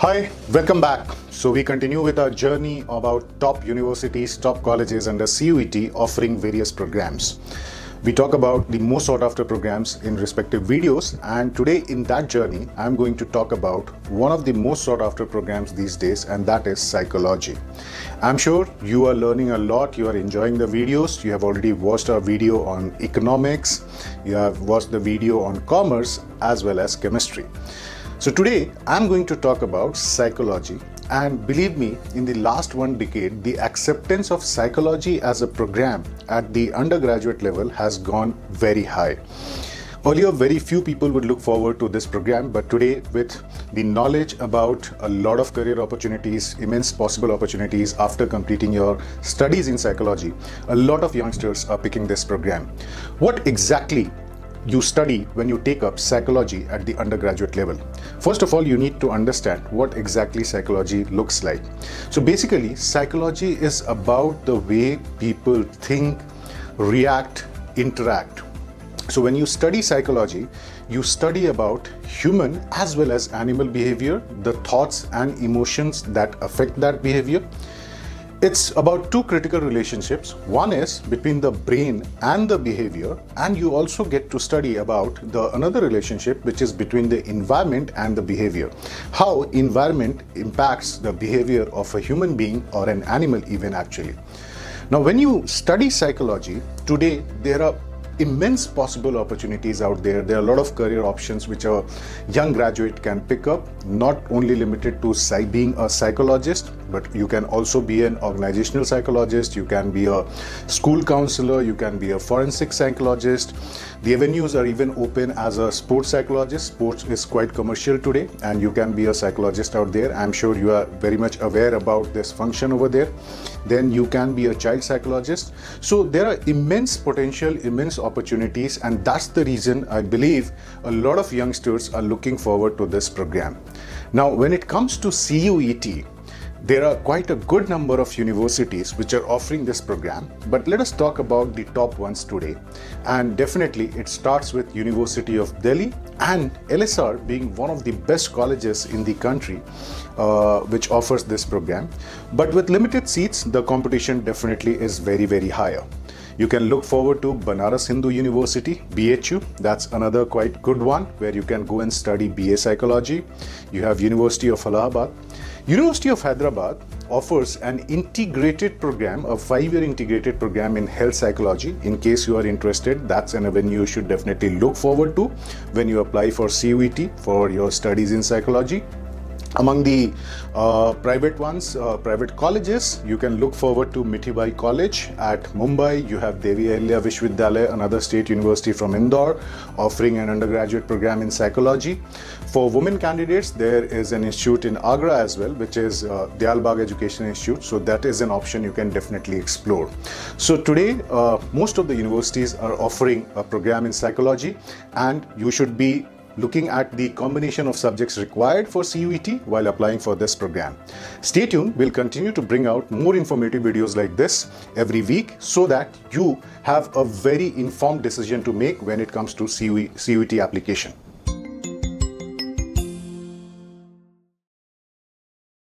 Hi, welcome back. So we continue with our journey about top universities, top colleges under CUET offering various programs. We talk about the most sought after programs in respective videos, and today in that journey I'm going to talk about one of the most sought after programs these days, and that is psychology. I'm sure you are learning a lot, you are enjoying the videos, you have already watched our video on economics, you have watched the video on commerce as well as chemistry. So today I'm going to talk about psychology, and believe me, in the last one decade the acceptance of psychology as a program at the undergraduate level has gone very high. Earlier very few people would look forward to this program, but today with the knowledge about a lot of career opportunities, immense possible opportunities after completing your studies in psychology, a lot of youngsters are picking this program. What exactly you study when you take up psychology at the undergraduate level? First of all, you need to understand what exactly psychology looks like. So basically, psychology is about the way people think, react, interact. So when you study psychology, you study about human as well as animal behavior, the thoughts and emotions that affect that behavior. It's about two critical relationships. One is between the brain and the behavior, and you also get to study about the another relationship which is between the environment and the behavior. How environment impacts the behavior of a human being or an animal even actually. Now when you study psychology, today there are immense possible opportunities out there. There are a lot of career options which a young graduate can pick up, not only limited to being a psychologist, but you can also be an organizational psychologist, you can be a school counselor, you can be a forensic psychologist. The avenues are even open as a sports psychologist. Sports is quite commercial today, and you can be a psychologist out there. I'm sure you are very much aware about this function over there. Then you can be a child psychologist. So there are immense potential, immense opportunities, and that's the reason I believe a lot of youngsters are looking forward to this program. Now when it comes to CUET, there are quite a good number of universities which are offering this program, but let us talk about the top ones today. And definitely it starts with University of Delhi and LSR being one of the best colleges in the country which offers this program. But with limited seats, the competition definitely is very higher. You can look forward to Banaras Hindu University, BHU. That's another quite good one where you can go and study BA Psychology. You have University of Allahabad. University of Hyderabad offers an integrated program, a 5-year integrated program in health psychology. In case you are interested, that's an avenue you should definitely look forward to when you apply for CUET for your studies in psychology. Among the private ones, private colleges, you can look forward to Mithibai College at Mumbai. You have Devi Ahilya Vishwavidyalaya, another state university from Indore, offering an undergraduate program in psychology. For women candidates, there is an institute in Agra as well, which is Dayal Bagh Education Institute. So that is an option you can definitely explore. So today, most of the universities are offering a program in psychology, and you should be looking at the combination of subjects required for CUET while applying for this program. Stay tuned, we'll continue to bring out more informative videos like this every week so that you have a very informed decision to make when it comes to CUET application.